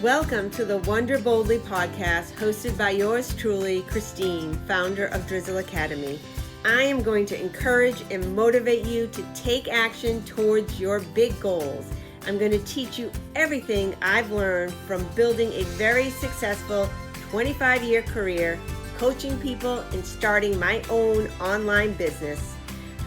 Welcome to the Wonder Boldly podcast, hosted by yours truly, Christine, founder of Drizzle Academy. I am going to encourage and motivate you to take action towards your big goals. I'm going to teach you everything I've learned from building a very successful 25-year career, coaching people, and starting my own online business.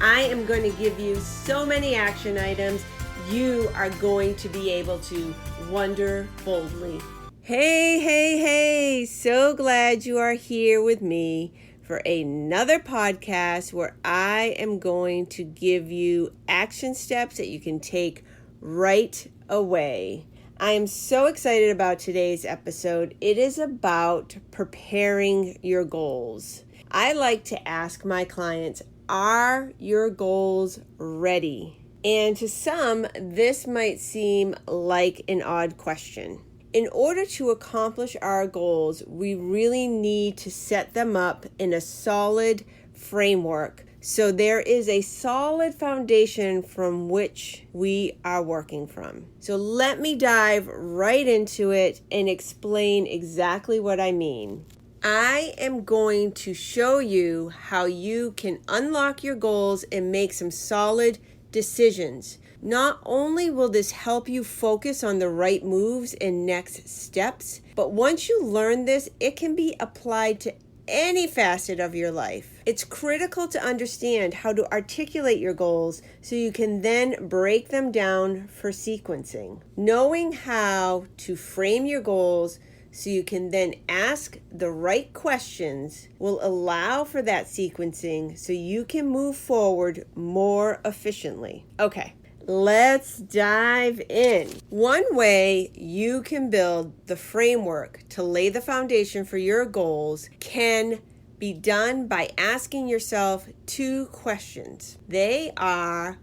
I am going to give you so many action items you are going to be able to wonder boldly. Hey, so glad you are here with me for another podcast where I am going to give you action steps that you can take right away. I am so excited about today's episode. It is about preparing your goals. I like to ask my clients, are your goals ready? And to some, this might seem like an odd question. In order to accomplish our goals, we really need to set them up in a solid framework. So there is a solid foundation from which we are working from. So let me dive right into it and explain exactly what I mean. I am going to show you how you can unlock your goals and make some solid decisions. Not only will this help you focus on the right moves and next steps, but once you learn this, it can be applied to any facet of your life. It's critical to understand how to articulate your goals so you can then break them down for sequencing. Knowing how to frame your goals so you can then ask the right questions will allow for that sequencing so you can move forward more efficiently. Okay, let's dive in. One way you can build the framework to lay the foundation for your goals can be done by asking yourself two questions. They are,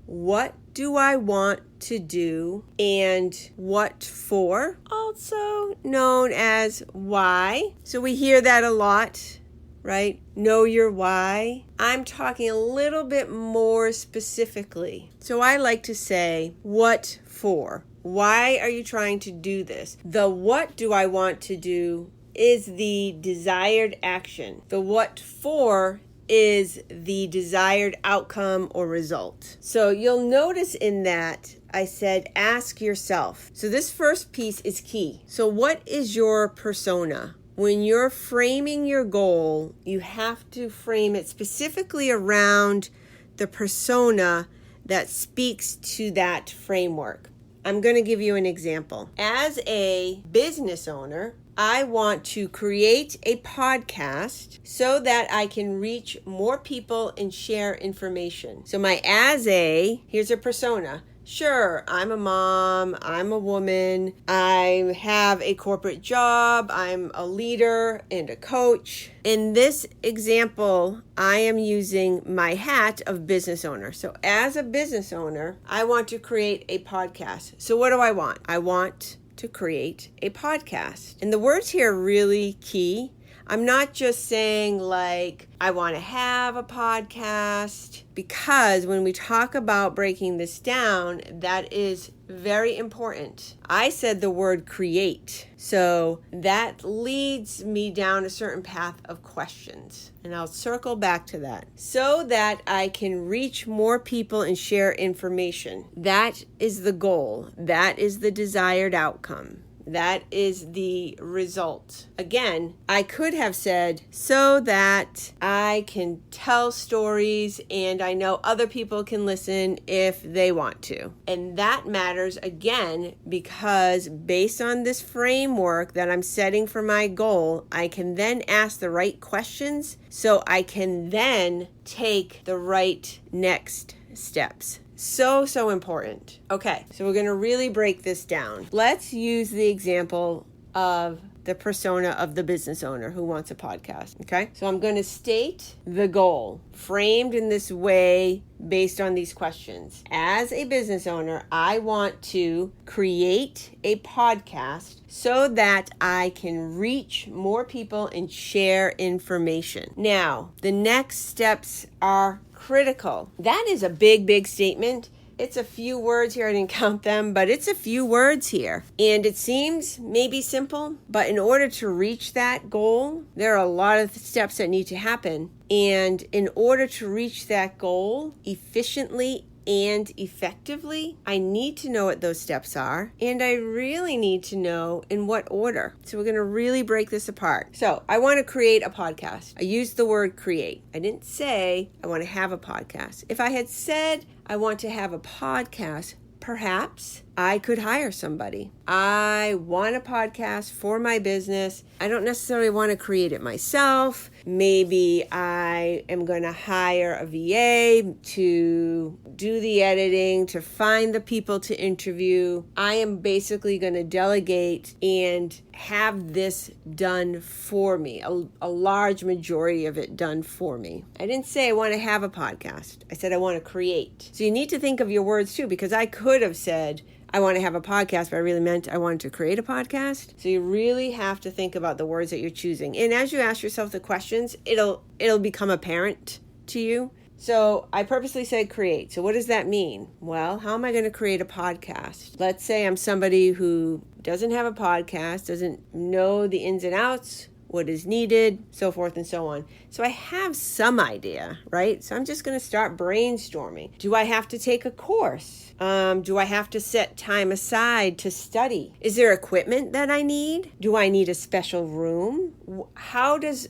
what do I want to do, and what for? Also known as why. So we hear that a lot, right? Know your why. I'm talking a little bit more specifically. So I like to say, what for? Why are you trying to do this? The what do I want to do is the desired action. The what for is the desired outcome or result. So you'll notice in that I said ask yourself. So this first piece is key. So what is your persona? When you're framing your goal, you have to frame it specifically around the persona that speaks to that framework. I'm going to give you an example. As a business owner, I want to create a podcast so that I can reach more people and share information. So here's a persona. Sure, I'm a mom, I'm a woman, I have a corporate job, I'm a leader and a coach. In this example, I am using my hat of business owner. So as a business owner, I want to create a podcast. So what do I want? I want to create a podcast. And the words here are really key. I'm not just saying like, I want to have a podcast, because when we talk about breaking this down, that is very important. I said the word create. So that leads me down a certain path of questions. And I'll circle back to that. So that I can reach more people and share information. That is the goal. That is the desired outcome. That is the result. Again, I could have said so that I can tell stories and I know other people can listen if they want to. And that matters again because based on this framework that I'm setting for my goal, I can then ask the right questions so I can then take the right next steps. So important. Okay, so we're going to really break this down. Let's use the example of the persona of the business owner who wants a podcast, okay? So I'm going to state the goal, framed in this way based on these questions. As a business owner, I want to create a podcast so that I can reach more people and share information. Now, the next steps are critical. That is a big statement It's a few words here. I didn't count them, but it's a few words here. And it seems maybe simple, but in order to reach that goal, there are a lot of steps that need to happen. And in order to reach that goal efficiently and effectively, I need to know what those steps are, and I really need to know in what order. So we're going to really break this apart. So I want to create a podcast. I used the word create. I didn't say I want to have a podcast. If I had said I want to have a podcast, perhaps I could hire somebody. I want a podcast for my business. I don't necessarily want to create it myself. Maybe I am going to hire a VA to do the editing, to find the people to interview. I am basically going to delegate and have this done for me, a large majority of it done for me. I didn't say I want to have a podcast. I said I want to create. So you need to think of your words too, because I could have said, I want to have a podcast, but I really meant I wanted to create a podcast. So you really have to think about the words that you're choosing. And as you ask yourself the questions, it'll become apparent to you. So I purposely said create. So what does that mean? Well, how am I going to create a podcast? Let's say I'm somebody who doesn't have a podcast, doesn't know the ins and outs, what is needed, so forth and so on. So I have some idea, right? So I'm just going to start brainstorming. Do I have to take a course? Do I have to set time aside to study? Is there equipment that I need? Do I need a special room? How does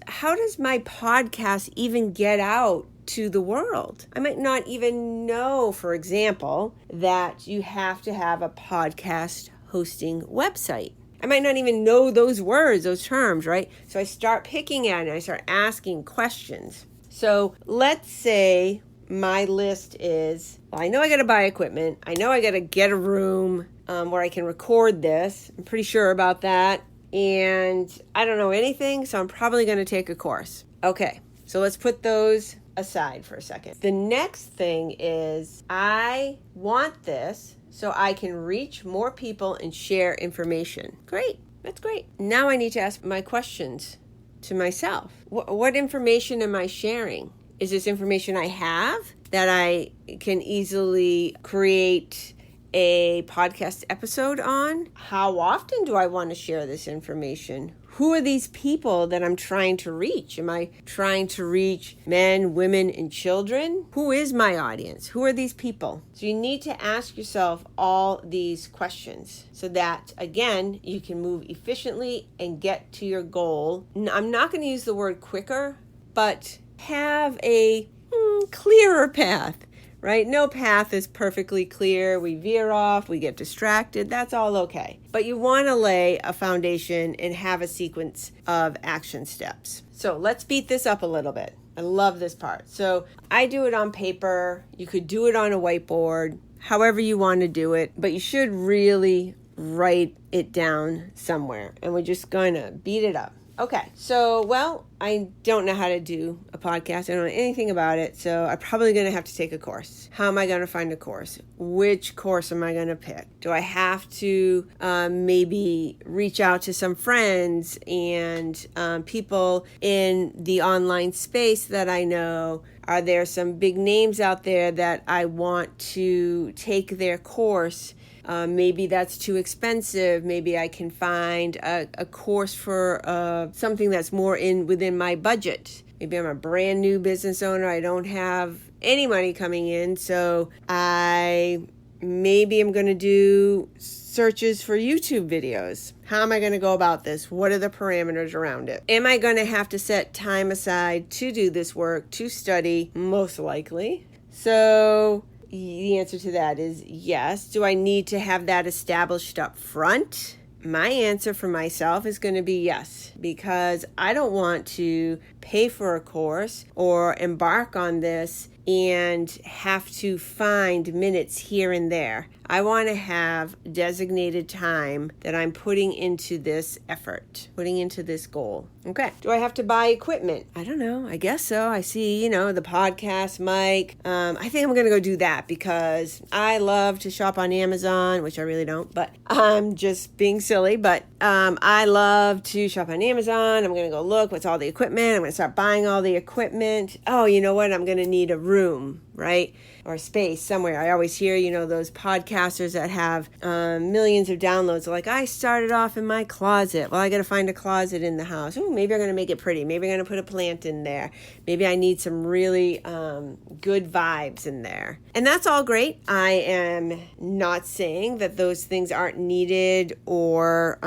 my podcast even get out to the world? I might not even know, for example, that you have to have a podcast hosting website. I might not even know those words, those terms, right? So I start picking at it and I start asking questions. So let's say my list is, well, I know I got to buy equipment. I know I got to get a room where I can record this. I'm pretty sure about that. And I don't know anything, so I'm probably going to take a course. Okay, so let's put those aside for a second. The next thing is I want this so I can reach more people and share information. Great. That's great. Now I need to ask my questions to myself. What information am I sharing? Is this information I have that I can easily create a podcast episode on? How often do I want to share this information? Who are these people that I'm trying to reach? Am I trying to reach men, women, and children? Who is my audience? Who are these people? So you need to ask yourself all these questions so that, again, you can move efficiently and get to your goal. I'm not going to use the word quicker, but have a clearer path. Right? No path is perfectly clear. We veer off, we get distracted. That's all okay. But you want to lay a foundation and have a sequence of action steps. So let's beat this up a little bit. I love this part. So I do it on paper. You could do it on a whiteboard, however you want to do it. But you should really write it down somewhere. And we're just going to beat it up. Okay, so, well, I don't know how to do a podcast. I don't know anything about it, so I'm probably going to have to take a course. How am I going to find a course? Which course am I going to pick? Do I have to maybe reach out to some friends and people in the online space that I know? Are there some big names out there that I want to take their course? Maybe that's too expensive. Maybe I can find a course for something that's more within my budget. Maybe I'm a brand new business owner. I don't have any money coming in, so maybe I'm going to do searches for YouTube videos. How am I going to go about this? What are the parameters around it? Am I going to have to set time aside to do this work, to study? Most likely. So the answer to that is yes. Do I need to have that established up front? My answer for myself is going to be yes, because I don't want to pay for a course or embark on this and have to find minutes here and there. I want to have designated time that I'm putting into this effort, putting into this goal. Okay. Do I have to buy equipment? I don't know. I guess so. I see, the podcast mic. I think I'm going to go do that because I love to shop on Amazon, which I really don't, but I'm just being silly. But I love to shop on Amazon. I'm going to go look what's all the equipment. I'm going to start buying all the equipment. Oh, you know what? I'm going to need a room, right? Or space somewhere. I always hear, those podcasters that have millions of downloads. They're like, I started off in my closet. Well, I got to find a closet in the house. Ooh, maybe I'm going to make it pretty. Maybe I'm going to put a plant in there. Maybe I need some really good vibes in there. And that's all great. I am not saying that those things aren't needed or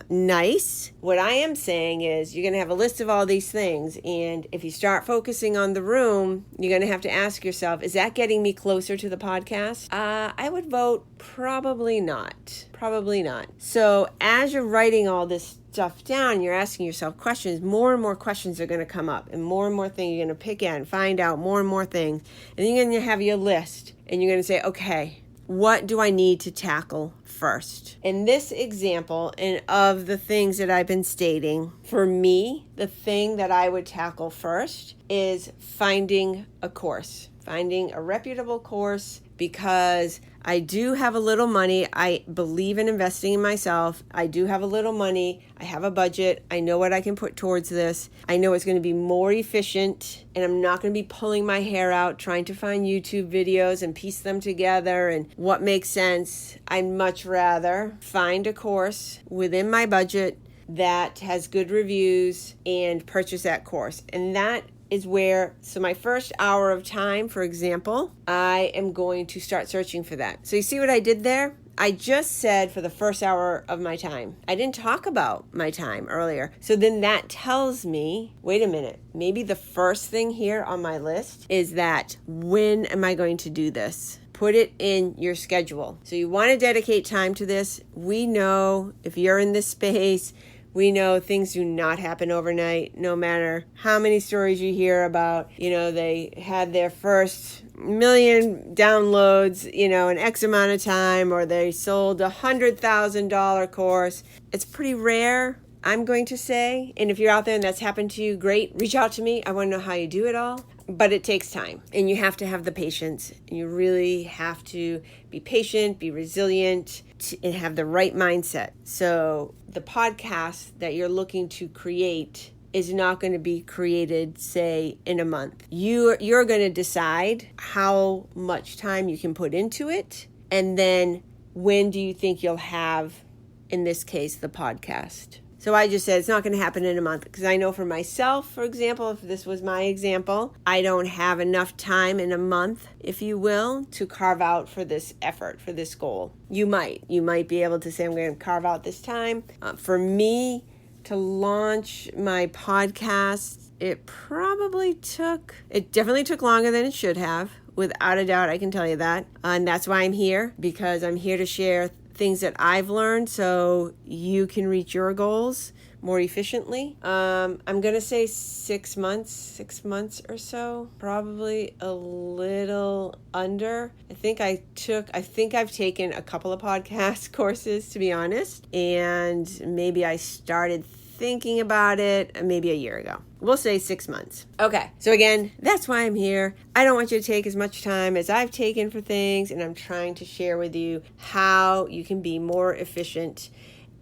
nice. What I am saying is you're going to have a list of all these things. And if you start focusing on the room, you're going to have to ask yourself, is that getting me closer to the podcast? I would vote probably not. Probably not. So as you're writing all this stuff down, you're asking yourself questions, more and more questions are going to come up, and more things you're going to pick at and find out more and more things. And then you're going to have your list, and you're going to say, okay, what do I need to tackle first? In this example, and of the things that I've been stating, for me, the thing that I would tackle first is finding a course, finding a reputable course, because I do have a little money. I believe in investing in myself. I do have a little money. I have a budget. I know what I can put towards this. I know it's going to be more efficient, and I'm not going to be pulling my hair out trying to find YouTube videos and piece them together and what makes sense. I'd much rather find a course within my budget that has good reviews and purchase that course. And that is where, so my first hour of time, for example, I am going to start searching for that. So you see what I did there? I just said for the first hour of my time. I didn't talk about my time earlier. So then that tells me, wait a minute, maybe the first thing here on my list is that, when am I going to do this? Put it in your schedule. So you want to dedicate time to this. We know if you're in this space, we know things do not happen overnight, no matter how many stories you hear about, they had their first million downloads, in X amount of time, or they sold $100,000 course. It's pretty rare, I'm going to say. And if you're out there and that's happened to you, great. Reach out to me. I want to know how you do it all. But it takes time, and you have to have the patience. You really have to be patient, be resilient, and have the right mindset. So the podcast that you're looking to create is not going to be created, say, in a month. You're going to decide how much time you can put into it, and then when do you think you'll have, in this case, the podcast. So I just said it's not going to happen in a month, because I know for myself, for example, if this was my example, I don't have enough time in a month, if you will, to carve out for this effort, for this goal. You might be able to say, I'm going to carve out this time. For me to launch my podcast, it definitely took longer than it should have. Without a doubt, I can tell you that. And that's why I'm here, because I'm here to share things that I've learned so you can reach your goals more efficiently. I'm going to say 6 months or so, probably a little under. I think I've taken a couple of podcast courses, to be honest, and maybe I started thinking about it maybe a year ago. We'll say 6 months. Okay, so again, that's why I'm here. I don't want you to take as much time as I've taken for things, and I'm trying to share with you how you can be more efficient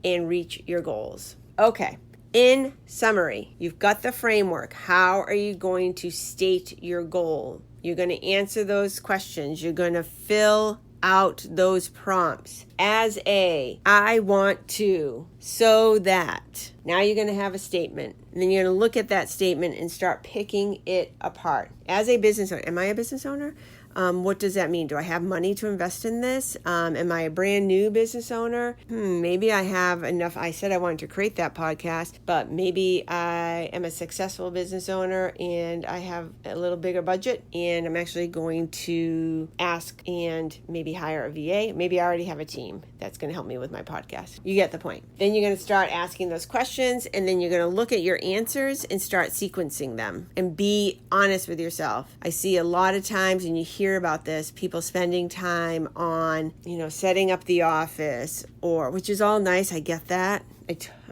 and reach your goals. Okay, in summary, you've got the framework. How are you going to state your goal? You're going to answer those questions. You're going to fill out those prompts as I want to, so that. Now you're going to have a statement, and then you're going to look at that statement and start picking it apart. As a business owner, am I a business owner? What does that mean? Do I have money to invest in this? Am I a brand new business owner? Maybe I have enough. I said I wanted to create that podcast, but maybe I am a successful business owner and I have a little bigger budget, and I'm actually going to ask and maybe hire a VA. Maybe I already have a team that's going to help me with my podcast. You get the point. Then you're going to start asking those questions, and then you're going to look at your answers and start sequencing them and be honest with yourself. I see a lot of times, and you hear about this, people spending time on, setting up the office, which is all nice. I get that.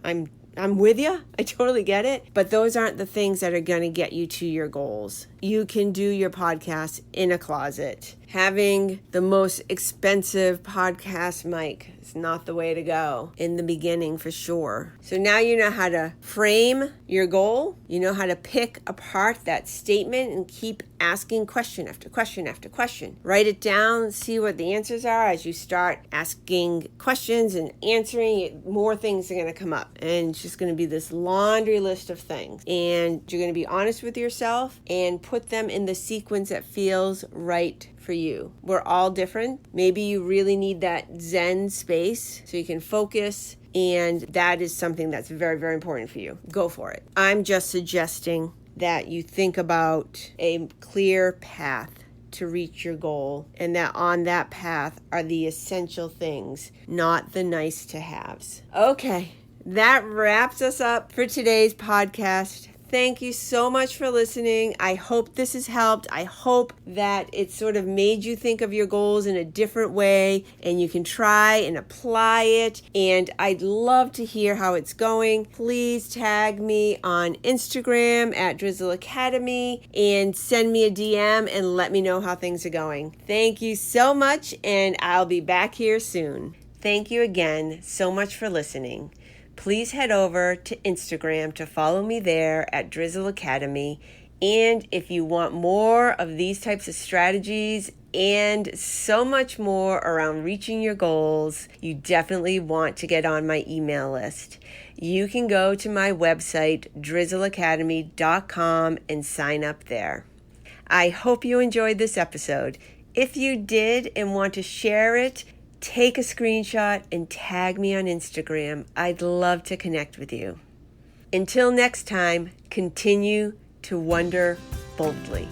I'm with you. I totally get it. But those aren't the things that are going to get you to your goals. you can do your podcast in a closet. Having the most expensive podcast mic is not the way to go in the beginning for sure. So now you know how to frame your goal. You know how to pick apart that statement and keep asking question after question after question. Write it down, see what the answers are. As you start asking questions and answering it, more things are going to come up. And it's just going to be this laundry list of things. And you're going to be honest with yourself and put them in the sequence that feels right for you. We're all different. Maybe you really need that Zen space so you can focus, and that is something that's very, very important for you. Go for it. I'm just suggesting that you think about a clear path to reach your goal, and that on that path are the essential things, not the nice to haves. Okay, that wraps us up for today's podcast. Thank you so much for listening. I hope this has helped. I hope that it sort of made you think of your goals in a different way and you can try and apply it. And I'd love to hear how it's going. Please tag me on Instagram at Drizzle Academy and send me a DM and let me know how things are going. Thank you so much, and I'll be back here soon. Thank you again so much for listening. Please head over to Instagram to follow me there at Drizzle Academy. And if you want more of these types of strategies and so much more around reaching your goals, you definitely want to get on my email list. You can go to my website, drizzleacademy.com, and sign up there. I hope you enjoyed this episode. If you did and want to share it, take a screenshot and tag me on Instagram. I'd love to connect with you. Until next time, continue to wonder boldly.